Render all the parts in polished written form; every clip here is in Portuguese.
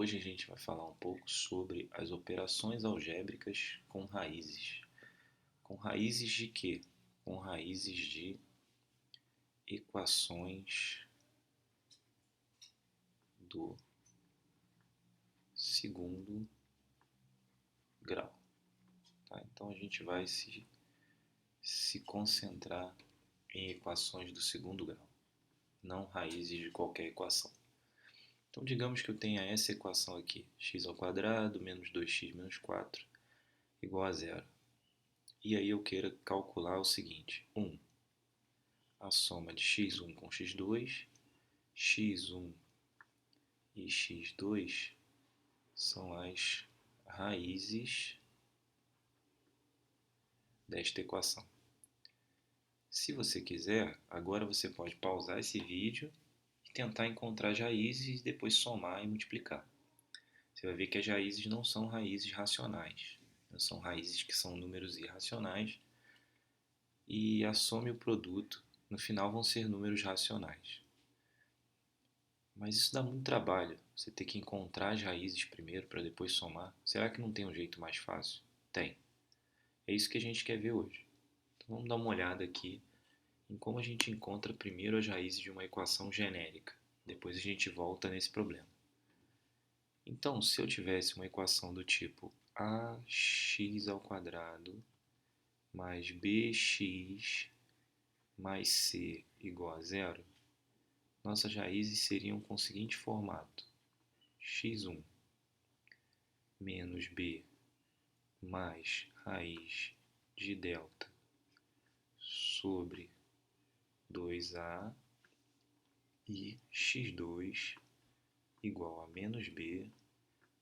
Hoje a gente vai falar um pouco sobre as operações algébricas com raízes. Com raízes de quê? Com raízes de equações do segundo grau. Tá? Então a gente vai se concentrar em equações do segundo grau, não raízes de qualquer equação. Então digamos que eu tenha essa equação aqui, x² menos 2x menos 4 igual a zero. E aí eu queira calcular o seguinte: a soma de x1 com x2, x1 e x2 são as raízes desta equação. Se você quiser, agora você pode pausar esse vídeo e tentar encontrar as raízes e depois somar e multiplicar. Você vai ver que as raízes não são raízes racionais, são raízes que são números irracionais, e a soma e o produto no final vão ser números racionais. Mas isso dá muito trabalho, você ter que encontrar as raízes primeiro para depois somar. Será que não tem um jeito mais fácil? Tem. É isso que a gente quer ver hoje. Então vamos dar uma olhada aqui em como a gente encontra primeiro as raízes de uma equação genérica. Depois a gente volta nesse problema. Então, se eu tivesse uma equação do tipo ax² mais bx mais c igual a zero, nossas raízes seriam com o seguinte formato: x1 menos b mais raiz de delta sobre 2a e x2 igual a menos b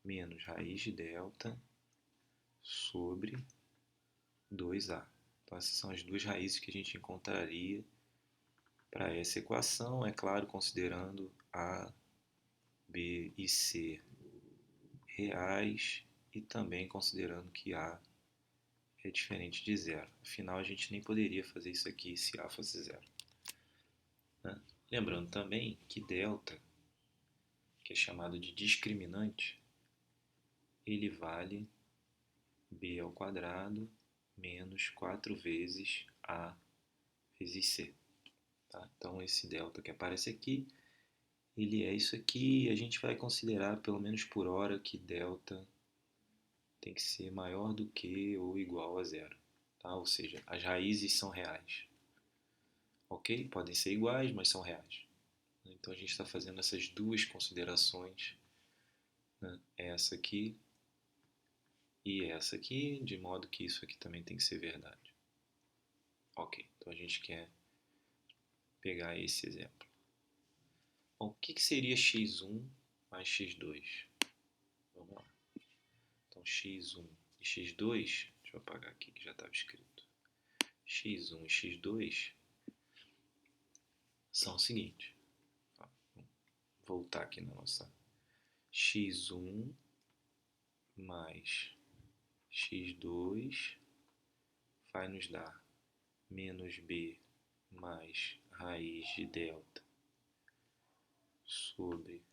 menos raiz de delta sobre 2a. Então essas são as duas raízes que a gente encontraria para essa equação, é claro, considerando a, b e c reais e também considerando que a é diferente de zero. Afinal, a gente nem poderia fazer isso aqui se a fosse zero, né? Lembrando também que delta, que é chamado de discriminante, ele vale b² menos 4 vezes a vezes c. Tá? Então, esse delta que aparece aqui, ele é isso aqui, e a gente vai considerar, pelo menos por hora, que delta tem que ser maior do que ou igual a zero. Tá? Ou seja, as raízes são reais. Ok? Podem ser iguais, mas são reais. Então a gente está fazendo essas duas considerações, né? Essa aqui e essa aqui, de modo que isso aqui também tem que ser verdade. Ok, então a gente quer pegar esse exemplo. Bom, o que seria x1 mais x2? Vamos lá. Então x1 e x2, deixa eu apagar aqui que já estava escrito. x1 e x2 são o seguinte. Vamos voltar aqui na nossa x1 mais x2 vai nos dar menos b mais raiz de delta sobre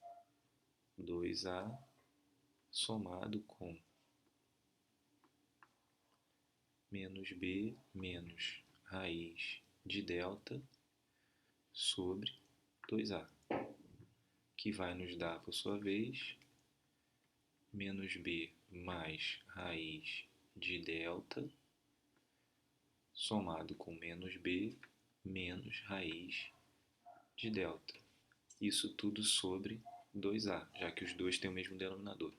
2a somado com menos b menos raiz de delta sobre 2a, que vai nos dar, por sua vez, menos b mais raiz de delta somado com menos b menos raiz de delta. Isso tudo sobre 2a, já que os dois têm o mesmo denominador.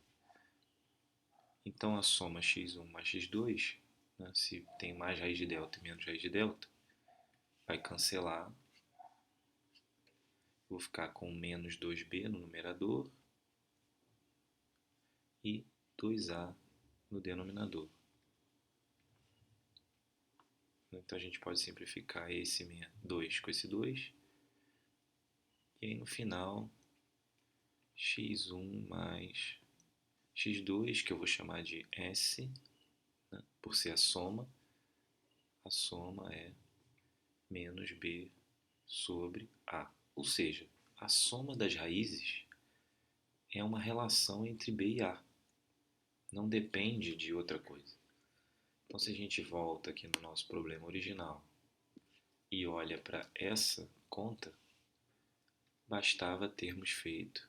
Então a soma x1 mais x2, né, se tem mais raiz de delta e menos raiz de delta, vai cancelar. Vou ficar com menos 2b no numerador e 2a no denominador. Então a gente pode simplificar esse 2 com esse 2. E aí no final, x1 mais x2, que eu vou chamar de S, né, por ser a soma é menos b sobre a. Ou seja, a soma das raízes é uma relação entre B e A, não depende de outra coisa. Então, se a gente volta aqui no nosso problema original e olha para essa conta, bastava termos feito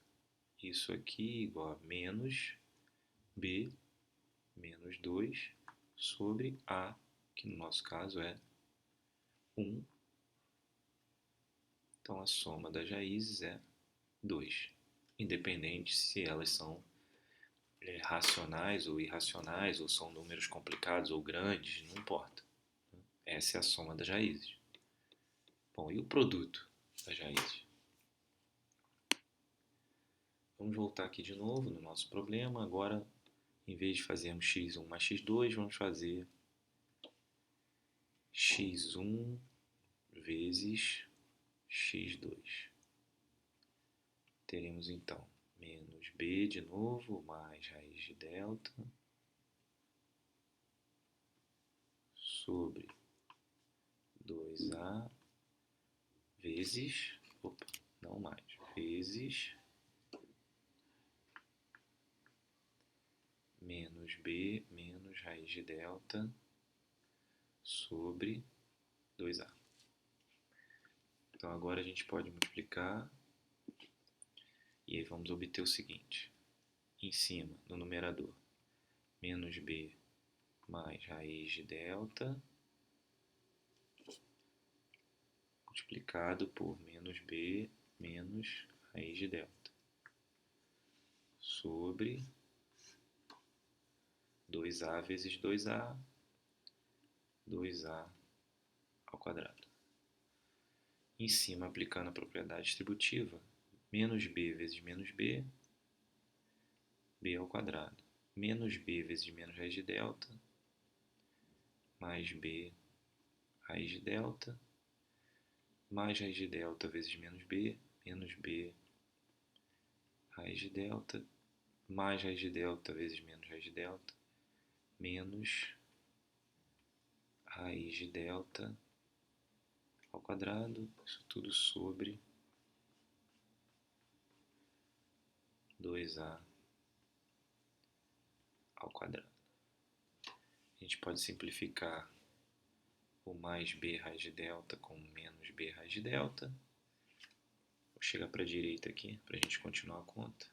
isso aqui igual a menos B menos 2 sobre A, que no nosso caso é 1. Então, a soma das raízes é 2, independente se elas são racionais ou irracionais, ou são números complicados ou grandes, não importa. Essa é a soma das raízes. Bom, e o produto das raízes? Vamos voltar aqui de novo no nosso problema. Agora, em vez de fazermos x1 mais x2, vamos fazer x1 vezes x2. Teremos então menos b de novo, mais raiz de delta, sobre 2a vezes, não mais, vezes menos b menos raiz de delta sobre 2a. Então agora a gente pode multiplicar e aí vamos obter o seguinte. Em cima, no numerador, menos b mais raiz de delta multiplicado por menos b menos raiz de delta sobre 2a vezes 2a, 2a ao quadrado. Em cima, aplicando a propriedade distributiva, menos b vezes menos b, b ao quadrado. Menos b vezes menos raiz de delta, mais b raiz de delta, mais raiz de delta vezes menos b, menos b raiz de delta, mais raiz de delta vezes menos raiz de delta, menos raiz de delta ao quadrado, isso tudo sobre 2a ao quadrado. A gente pode simplificar o mais b raiz de delta com menos b raiz de delta. Vou chegar para a direita aqui para a gente continuar a conta.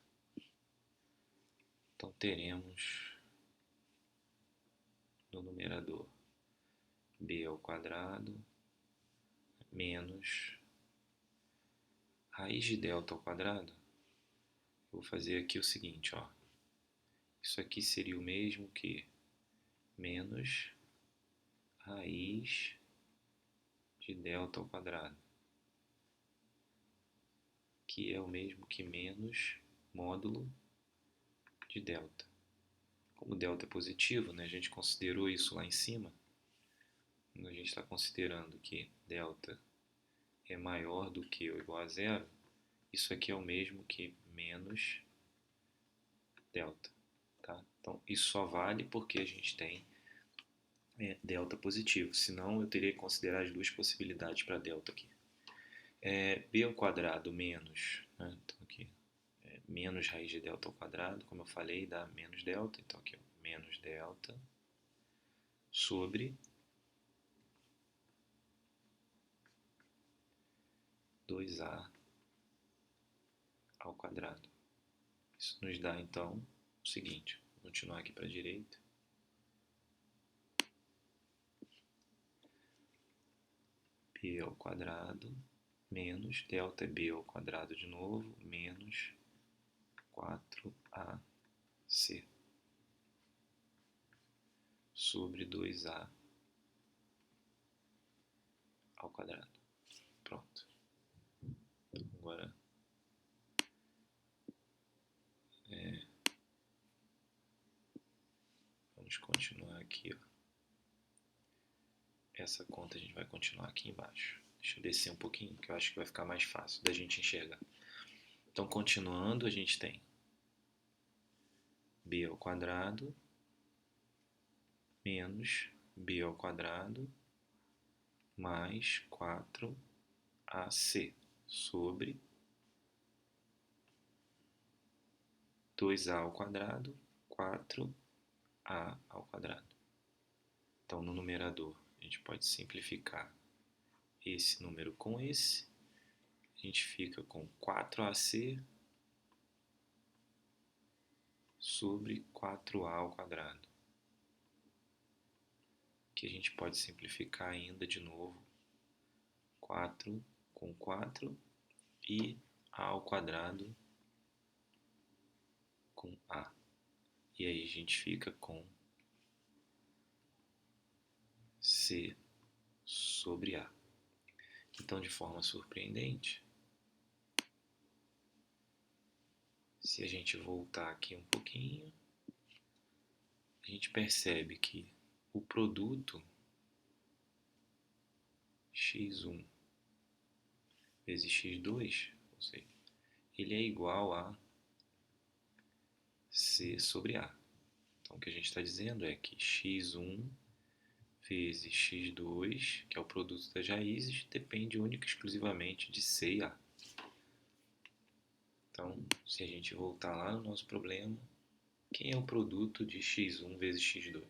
Então teremos no numerador b ao quadrado menos raiz de delta ao quadrado. Eu vou fazer aqui o seguinte, ó. Isso aqui seria o mesmo que menos raiz de delta ao quadrado, que é o mesmo que menos módulo de delta. Como delta é positivo, né, a gente considerou isso lá em cima, a gente está considerando que delta é maior do que ou igual a zero, isso aqui é o mesmo que menos delta. Tá? Então, isso só vale porque a gente tem delta positivo, senão eu teria que considerar as duas possibilidades para delta aqui. B ao quadrado menos, né? Então aqui, menos raiz de delta ao quadrado, como eu falei, dá menos delta, então aqui, ó, menos delta sobre 2a ao quadrado. Isso nos dá, então, o seguinte, vou continuar aqui para a direita. B ao quadrado menos, delta é b ao quadrado de novo, menos 4ac sobre 2a ao quadrado. Pronto. Agora, vamos continuar aqui, ó. Essa conta a gente vai continuar aqui embaixo. Deixa eu descer um pouquinho, que eu acho que vai ficar mais fácil da gente enxergar. Então, continuando, a gente tem b ao quadrado menos b ao quadrado mais 4ac sobre 2a ao quadrado, 4a ao quadrado. Então, no numerador, a gente pode simplificar esse número com esse. A gente fica com 4ac sobre 4a ao quadrado, que a gente pode simplificar ainda de novo, 4 com 4 e a ao quadrado com a. E aí a gente fica com c sobre a. Então, de forma surpreendente, se a gente voltar aqui um pouquinho, a gente percebe que o produto x1 vezes x2, ou seja, ele é igual a c sobre a. Então, o que a gente está dizendo é que x1 vezes x2, que é o produto das raízes, depende única e exclusivamente de c e a. Então, se a gente voltar lá no nosso problema, quem é o produto de x1 vezes x2?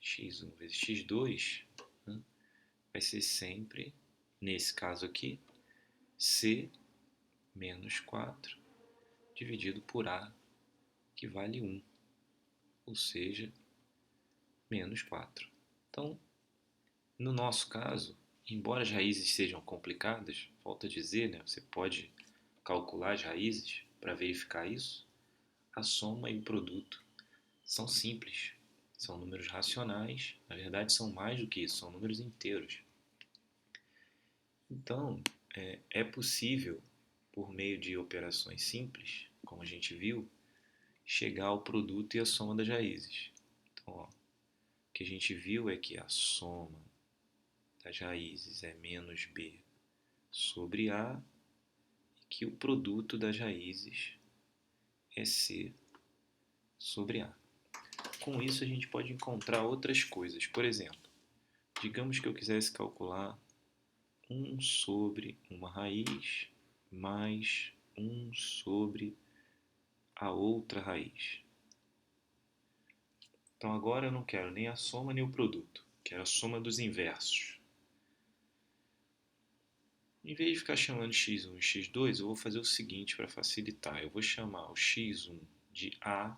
x1 vezes x2, né, vai ser sempre, nesse caso aqui, c menos 4 dividido por a, que vale 1, ou seja, menos 4. Então, no nosso caso, embora as raízes sejam complicadas, volto a dizer, né, você pode calcular as raízes para verificar isso, a soma e o produto são simples, são números racionais, na verdade são mais do que isso, são números inteiros. Então, é possível, por meio de operações simples, como a gente viu, chegar ao produto e à soma das raízes. Então, ó, o que a gente viu é que a soma das raízes é menos b sobre a e que o produto das raízes é c sobre a. Com isso, a gente pode encontrar outras coisas. Por exemplo, digamos que eu quisesse calcular 1 sobre uma raiz mais 1 sobre a outra raiz. Então agora eu não quero nem a soma nem o produto, quero a soma dos inversos. Em vez de ficar chamando x1 e x2, eu vou fazer o seguinte para facilitar. Eu vou chamar o x1 de a,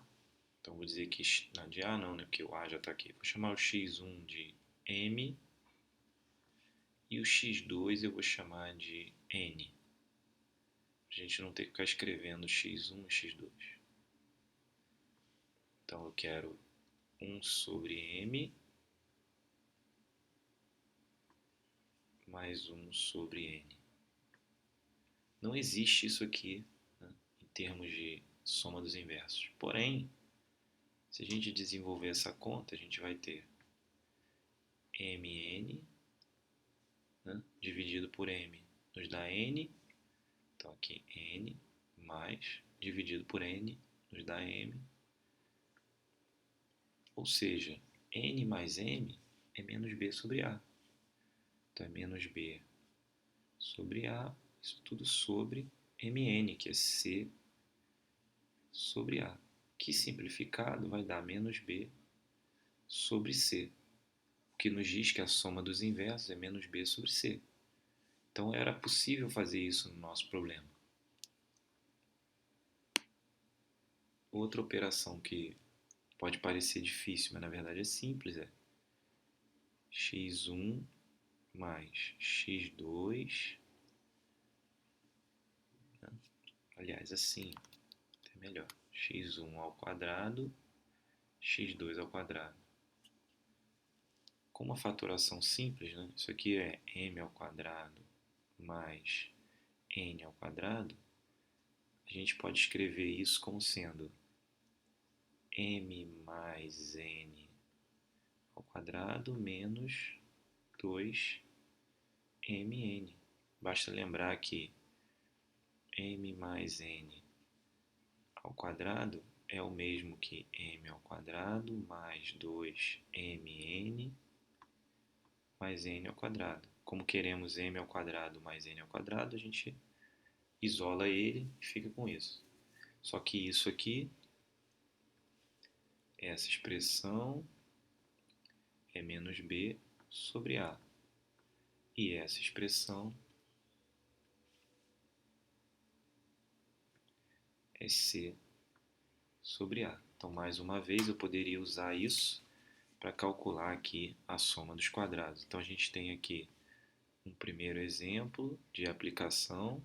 então vou dizer que, não, de a não, né, porque o a já está aqui. Vou chamar o x1 de m e o x2 eu vou chamar de n. A gente não ter que ficar escrevendo x1 e x2. Então eu quero 1 sobre m mais 1 sobre n. Não existe isso aqui, né, em termos de soma dos inversos. Porém, se a gente desenvolver essa conta, a gente vai ter mn, né, dividido por m nos dá n. Então aqui n mais dividido por n nos dá m. Ou seja, n mais m é menos b sobre a. Então é menos b sobre a, isso tudo sobre mn, que é c sobre a, que simplificado vai dar menos b sobre c, o que nos diz que a soma dos inversos é menos b sobre c. Então era possível fazer isso no nosso problema. Outra operação que pode parecer difícil, mas na verdade é simples, é x1 mais x2, né? Aliás, assim, até melhor, x1 ao quadrado, x2 ao quadrado. Com uma fatoração simples, né? Isso aqui é m ao quadrado mais n ao quadrado, a gente pode escrever isso como sendo m mais n ao quadrado menos 2mn. Basta lembrar que m mais n ao quadrado é o mesmo que m ao quadrado mais 2mn mais n ao quadrado. Como queremos m ao quadrado mais n ao quadrado, a gente isola ele e fica com isso. Só que isso aqui, essa expressão é menos b sobre a. E essa expressão é c sobre a. Então, mais uma vez, eu poderia usar isso para calcular aqui a soma dos quadrados. Então, a gente tem aqui um primeiro exemplo de aplicação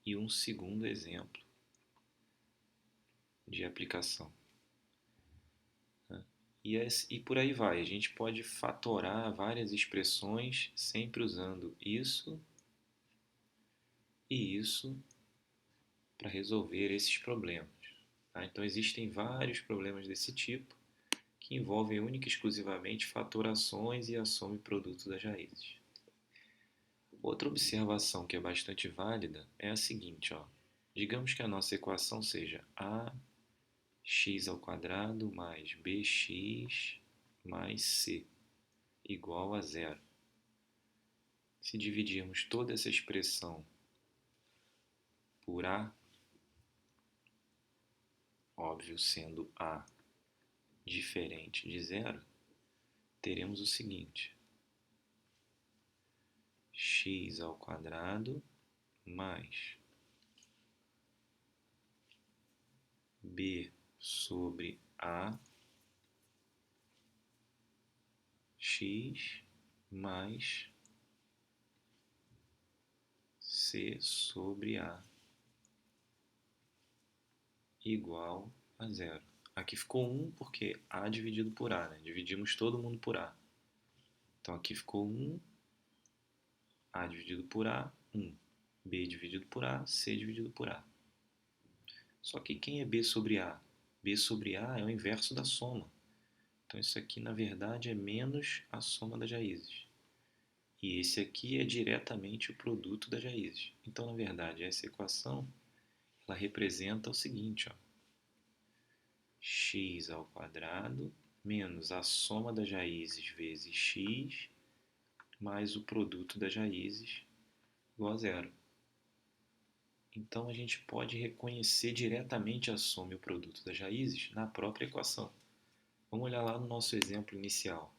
e um segundo exemplo de aplicação. E por aí vai. A gente pode fatorar várias expressões sempre usando isso e isso para resolver esses problemas. Tá? Então, existem vários problemas desse tipo que envolvem única e exclusivamente fatorações e a soma e produto das raízes. Outra observação que é bastante válida é a seguinte, ó. Digamos que a nossa equação seja ax ao quadrado mais bx mais c igual a zero. Se dividirmos toda essa expressão por a, óbvio sendo a diferente de zero, teremos o seguinte: x ao quadrado mais b sobre a x mais c sobre a igual a zero. Aqui ficou 1 porque a dividido por a, né? Dividimos todo mundo por a. Então aqui ficou 1, a dividido por a, 1. B dividido por a, c dividido por a. Só que quem é b sobre a? B sobre a é o inverso da soma. Então isso aqui, na verdade, é menos a soma das raízes. E esse aqui é diretamente o produto das raízes. Então, na verdade, essa equação ela representa o seguinte, ó, x ao quadrado menos a soma das raízes vezes x mais o produto das raízes igual a zero. Então, a gente pode reconhecer diretamente a soma e o produto das raízes na própria equação. Vamos olhar lá no nosso exemplo inicial.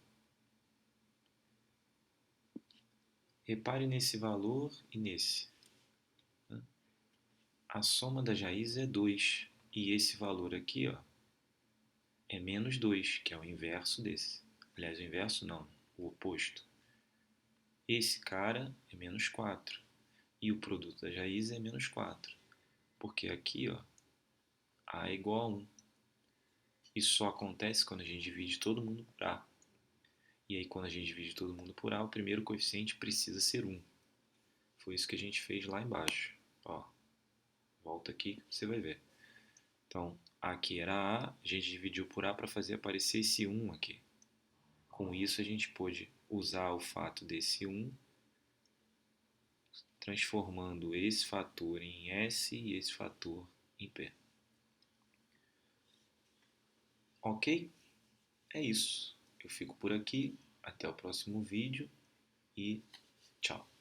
Repare nesse valor e nesse. A soma das raízes é 2. E esse valor aqui, ó, é menos 2, que é o inverso desse. Aliás, o inverso não, o oposto. Esse cara é menos 4. E o produto das raízes é menos 4. Porque aqui, ó, a é igual a 1. Isso só acontece quando a gente divide todo mundo por a. E aí, quando a gente divide todo mundo por a, o primeiro coeficiente precisa ser 1. Foi isso que a gente fez lá embaixo. Ó, volta aqui, você vai ver. Então, aqui era a gente dividiu por a para fazer aparecer esse 1 aqui. Com isso, a gente pôde usar o fato desse 1, transformando esse fator em S e esse fator em P. Ok? É isso. Eu fico por aqui. Até o próximo vídeo e tchau.